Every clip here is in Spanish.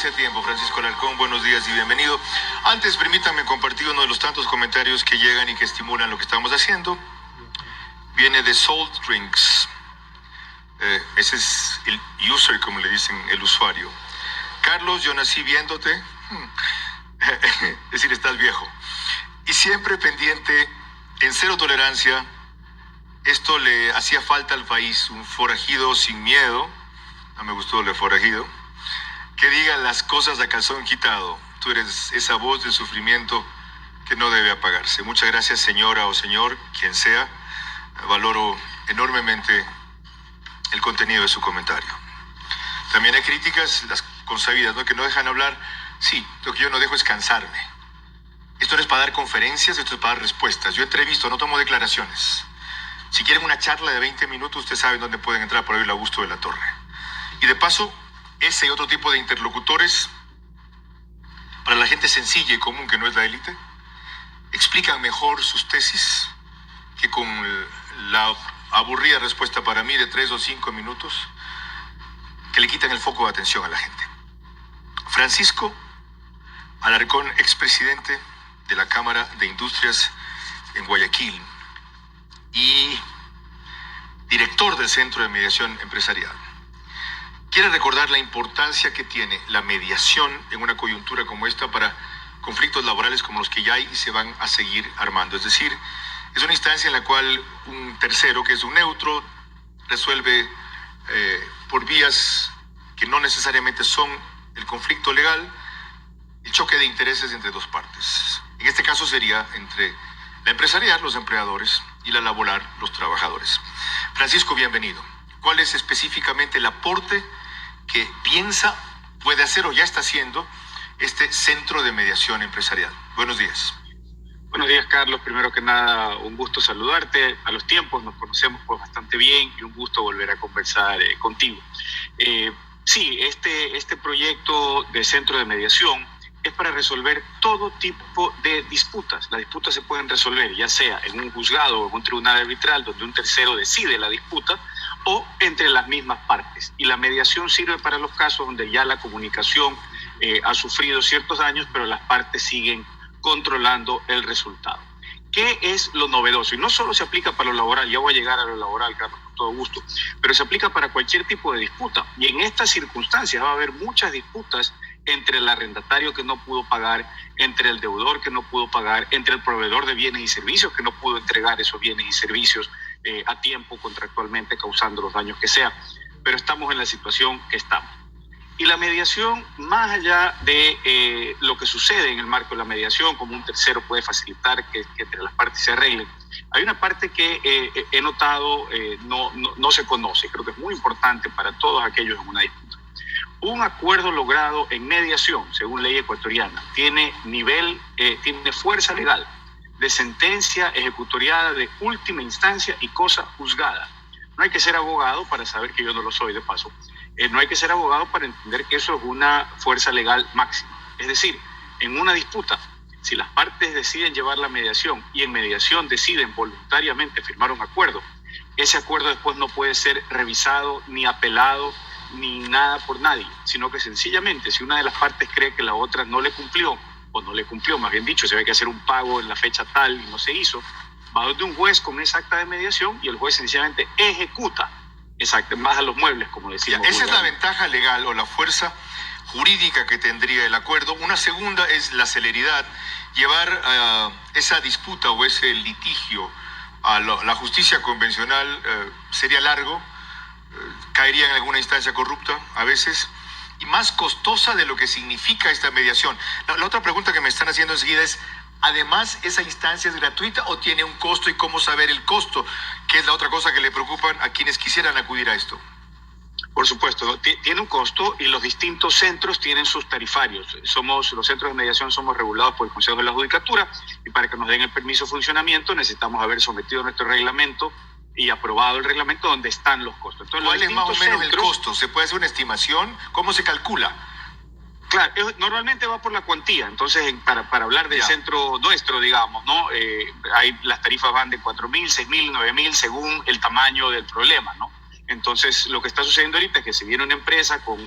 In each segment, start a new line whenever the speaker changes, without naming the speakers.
hace tiempo. Francisco Alarcón, buenos días y bienvenido. Antes, permítanme compartir uno de los tantos comentarios que llegan y que estimulan lo que estamos haciendo. Viene de Salt Drinks. Ese es el user, como le dicen, el usuario. Carlos, yo nací viéndote. Es decir, estás viejo. Y siempre pendiente, en cero tolerancia. Esto le hacía falta al país, un forajido sin miedo. No me gustó el forajido. Que diga las cosas a calzón quitado. Tú eres esa voz de sufrimiento que no debe apagarse. Muchas gracias, señora o señor, quien sea. Valoro enormemente el contenido de su comentario. También hay críticas, las consabidas, ¿no? Que no dejan hablar. Sí, lo que yo no dejo es cansarme. Esto no es para dar conferencias, esto es para dar respuestas. Yo entrevisto, no tomo declaraciones. Si quieren una charla de 20 minutos, ustedes saben dónde pueden entrar por ahí, Augusto de la Torre. Y de paso, ese y otro tipo de interlocutores, para la gente sencilla y común que no es la élite, explican mejor sus tesis que con la aburrida respuesta para mí de 3 o 5 minutos que le quitan el foco de atención a la gente. Francisco Alarcón, expresidente de la Cámara de Industrias en Guayaquil y director del Centro de Mediación Empresarial, quiere recordar la importancia que tiene la mediación en una coyuntura como esta para conflictos laborales como los que ya hay y se van a seguir armando. Es decir, es una instancia en la cual un tercero, que es un neutro, resuelve por vías que no necesariamente son el conflicto legal, el choque de intereses entre dos partes. En este caso sería entre la empresarial, los empleadores, y la laboral, los trabajadores. Francisco, bienvenido. ¿Cuál es específicamente el aporte que piensa, puede hacer o ya está haciendo este Centro de Mediación Empresarial? Buenos días.
Buenos días, Carlos. Primero que nada, un gusto saludarte. A los tiempos nos conocemos pues bastante bien y un gusto volver a conversar contigo. Sí, este proyecto de Centro de Mediación es para resolver todo tipo de disputas. Las disputas se pueden resolver ya sea en un juzgado o en un tribunal arbitral donde un tercero decide la disputa o entre las mismas partes. Y la mediación sirve para los casos donde ya la comunicación ha sufrido ciertos daños, pero las partes siguen controlando el resultado. ¿Qué es lo novedoso? Y no solo se aplica para lo laboral, ya voy a llegar a lo laboral, Carlos, con todo gusto, pero se aplica para cualquier tipo de disputa. Y en estas circunstancias va a haber muchas disputas entre el arrendatario que no pudo pagar, entre el deudor que no pudo pagar, entre el proveedor de bienes y servicios que no pudo entregar esos bienes y servicios a tiempo contractualmente, causando los daños que sea. Pero estamos en la situación que estamos. Y la mediación, más allá de lo que sucede en el marco de la mediación, como un tercero puede facilitar que entre las partes se arreglen, hay una parte que he notado no se conoce. Creo que es muy importante para todos aquellos en una disputa. Un acuerdo logrado en mediación, según ley ecuatoriana, tiene fuerza legal de sentencia ejecutoriada de última instancia y cosa juzgada. No hay que ser abogado para saber que yo no lo soy, de paso. No hay que ser abogado para entender que eso es una fuerza legal máxima. Es decir, en una disputa, si las partes deciden llevar la mediación y en mediación deciden voluntariamente firmar un acuerdo, ese acuerdo después no puede ser revisado ni apelado ni nada por nadie, sino que sencillamente si una de las partes cree que la otra no le cumplió, o no le cumplió, más bien dicho, se ve que hacer un pago en la fecha tal y no se hizo, va donde un juez con esa acta de mediación y el juez sencillamente ejecuta baja los muebles, como decimos.
Esa es la ventaja legal o la fuerza jurídica que tendría el acuerdo. Una segunda es la celeridad. Llevar esa disputa o ese litigio a la justicia convencional sería largo, caería en alguna instancia corrupta a veces, y más costosa de lo que significa esta mediación. La otra pregunta que me están haciendo enseguida es, además, ¿esa instancia es gratuita o tiene un costo y cómo saber el costo? Que es la otra cosa que le preocupan a quienes quisieran acudir a esto.
Por supuesto, tiene un costo y los distintos centros tienen sus tarifarios. Los centros de mediación somos regulados por el Consejo de la Judicatura y para que nos den el permiso de funcionamiento necesitamos haber sometido nuestro reglamento y aprobado el reglamento donde están los costos. Entonces,
¿cuál es más o menos el costo? ¿Se puede hacer una estimación? ¿Cómo se calcula?
Claro, normalmente va por la cuantía. Entonces, para hablar del centro nuestro, digamos, ¿no? Las tarifas van de 4.000, 6.000, 9.000 según el tamaño del problema, ¿no? Entonces, lo que está sucediendo ahorita es que si viene una empresa con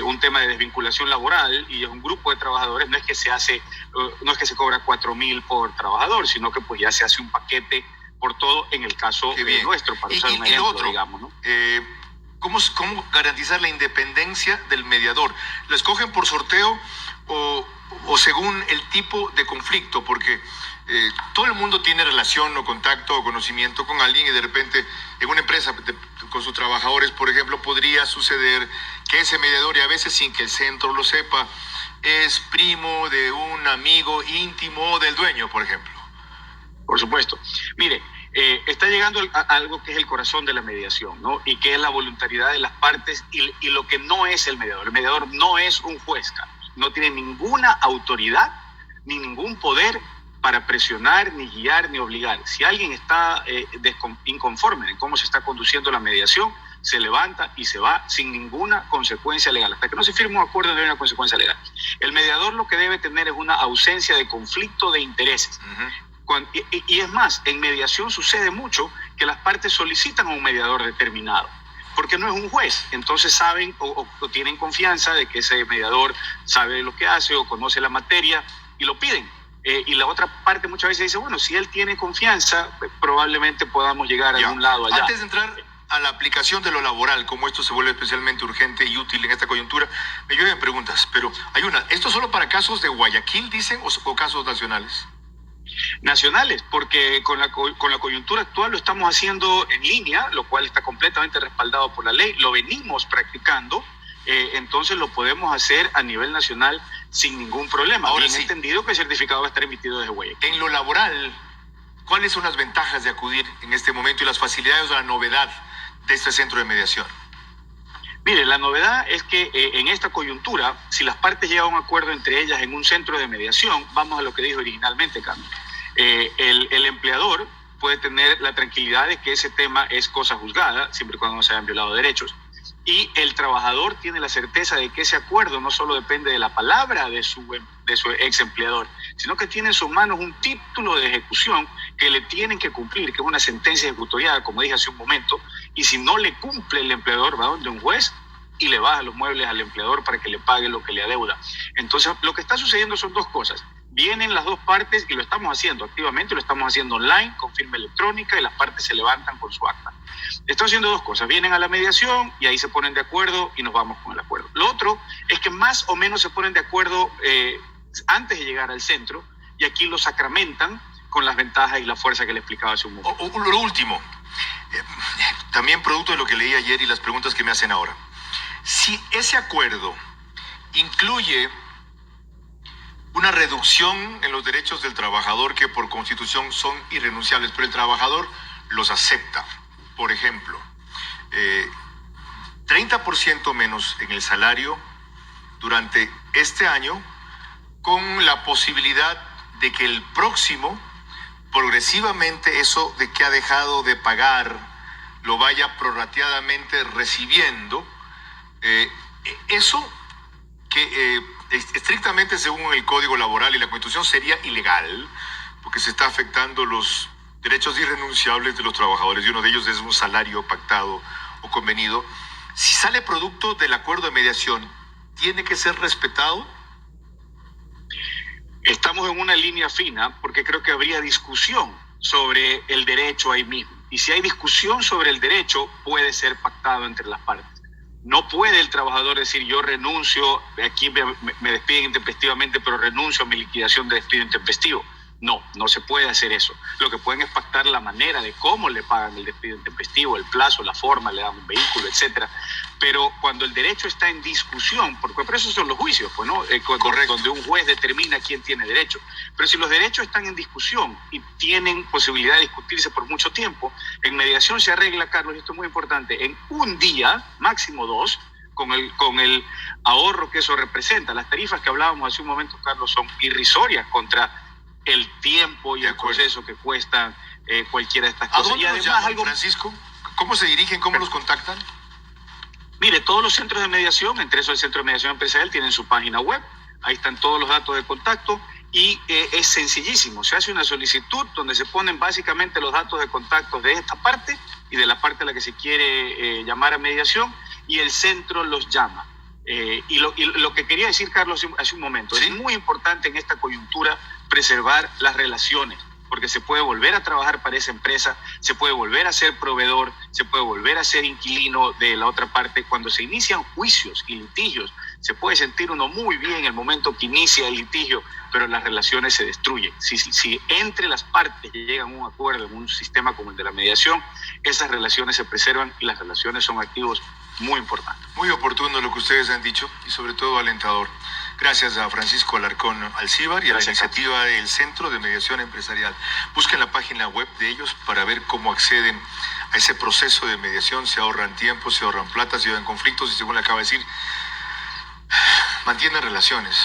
un tema de desvinculación laboral y es un grupo de trabajadores, no es que se cobra 4.000 por trabajador, sino que pues ya se hace un paquete por todo en el caso nuestro, para usar un ejemplo,
otro,
digamos, ¿no?
¿Cómo garantizar la independencia del mediador? ¿Lo escogen por sorteo o según el tipo de conflicto? Porque todo el mundo tiene relación o contacto o conocimiento con alguien y de repente en una empresa con sus trabajadores, por ejemplo, podría suceder que ese mediador, y a veces sin que el centro lo sepa, es primo de un amigo íntimo del dueño, por ejemplo.
Por supuesto. Mire, está llegando a algo que es el corazón de la mediación, ¿no? Y que es la voluntariedad de las partes y lo que no es el mediador. El mediador no es un juez, Carlos. No tiene ninguna autoridad ni ningún poder para presionar, ni guiar, ni obligar. Si alguien está inconforme en cómo se está conduciendo la mediación, se levanta y se va sin ninguna consecuencia legal. Hasta que no se firme un acuerdo no hay una consecuencia legal. El mediador lo que debe tener es una ausencia de conflicto de intereses. Y es más, en mediación sucede mucho que las partes solicitan a un mediador determinado, porque no es un juez. Entonces saben o tienen confianza de que ese mediador sabe lo que hace o conoce la materia y lo piden. Y la otra parte muchas veces dice, bueno, si él tiene confianza, probablemente podamos llegar a algún lado allá.
Antes de entrar a la aplicación de lo laboral, como esto se vuelve especialmente urgente y útil en esta coyuntura, me llueven preguntas, pero hay una. ¿Esto solo para casos de Guayaquil, dicen, o casos nacionales?
Nacionales, porque con la coyuntura actual lo estamos haciendo en línea, lo cual está completamente respaldado por la ley, lo venimos practicando, entonces lo podemos hacer a nivel nacional sin ningún problema.
Ahora
bien
sí,
entendido que el certificado va a estar emitido desde Guayaquil.
En lo laboral, ¿cuáles son las ventajas de acudir en este momento y las facilidades o la novedad de este centro de mediación?
Mire, la novedad es que en esta coyuntura, si las partes llegan a un acuerdo entre ellas en un centro de mediación, vamos a lo que dijo originalmente, Carlos, el empleador puede tener la tranquilidad de que ese tema es cosa juzgada, siempre y cuando no se hayan violado derechos, y el trabajador tiene la certeza de que ese acuerdo no solo depende de la palabra de su ex empleador, sino que tiene en sus manos un título de ejecución que le tienen que cumplir, que es una sentencia ejecutoriada, como dije hace un momento, y si no le cumple el empleador, va donde un juez y le baja los muebles al empleador para que le pague lo que le adeuda. Entonces, lo que está sucediendo son dos cosas. Vienen las dos partes y lo estamos haciendo activamente, lo estamos haciendo online, con firma electrónica, y las partes se levantan con su acta. Estamos haciendo dos cosas. Vienen a la mediación y ahí se ponen de acuerdo y nos vamos con el acuerdo. Lo otro es que más o menos se ponen de acuerdo antes de llegar al centro, y aquí lo sacramentan con las ventajas y la fuerza que le explicaba hace un momento.
Lo último, también producto de lo que leí ayer y las preguntas que me hacen ahora. Si ese acuerdo incluye una reducción en los derechos del trabajador que por constitución son irrenunciables, pero el trabajador los acepta, por ejemplo, 30% menos en el salario durante este año, con la posibilidad de que el próximo, progresivamente, eso de que ha dejado de pagar lo vaya prorrateadamente recibiendo, eso que estrictamente según el Código Laboral y la Constitución sería ilegal, porque se está afectando los derechos irrenunciables de los trabajadores, y uno de ellos es un salario pactado o convenido. Si sale producto del acuerdo de mediación, ¿tiene que ser respetado?
Estamos en una línea fina, porque creo que habría discusión sobre el derecho ahí mismo. Y si hay discusión sobre el derecho, puede ser pactado entre las partes. No puede el trabajador decir, yo renuncio, aquí me despiden intempestivamente, pero renuncio a mi liquidación de despido intempestivo. No, no se puede hacer eso. Lo que pueden es pactar la manera de cómo le pagan el despido intempestivo, el plazo, la forma, le dan un vehículo, etcétera. Pero cuando el derecho está en discusión, porque por eso son los juicios, pues, ¿no? Donde un juez determina quién tiene derecho. Pero si los derechos están en discusión y tienen posibilidad de discutirse por mucho tiempo, en mediación se arregla, Carlos, y esto es muy importante, en un día, máximo 2, con el ahorro que eso representa. Las tarifas que hablábamos hace un momento, Carlos, son irrisorias contra el tiempo y el proceso que cuestan cualquiera de estas cosas.
¿A dónde nos llaman, Francisco? ¿Cómo se dirigen? ¿Cómo los contactan?
Mire, todos los centros de mediación, entre eso el Centro de Mediación Empresarial, tienen su página web. Ahí están todos los datos de contacto. y es sencillísimo. Se hace una solicitud donde se ponen básicamente los datos de contacto de esta parte y de la parte a la que se quiere llamar a mediación, y el centro los llama. Y lo que quería decir, Carlos, hace un momento,
¿sí?
Es muy importante en esta coyuntura preservar las relaciones, porque se puede volver a trabajar para esa empresa, se puede volver a ser proveedor, se puede volver a ser inquilino de la otra parte. Cuando se inician juicios y litigios, se puede sentir uno muy bien en el momento que inicia el litigio, pero las relaciones se destruyen. Si entre las partes llegan a un acuerdo en un sistema como el de la mediación, esas relaciones se preservan y las relaciones son activos muy importantes.
Muy oportuno lo que ustedes han dicho y sobre todo alentador. Gracias a Francisco Alarcón Alcíbar y a la iniciativa del Centro de Mediación Empresarial. Busquen la página web de ellos para ver cómo acceden a ese proceso de mediación. Se ahorran tiempo, se ahorran plata, se ahorran conflictos y, según le acaba de decir, mantienen relaciones.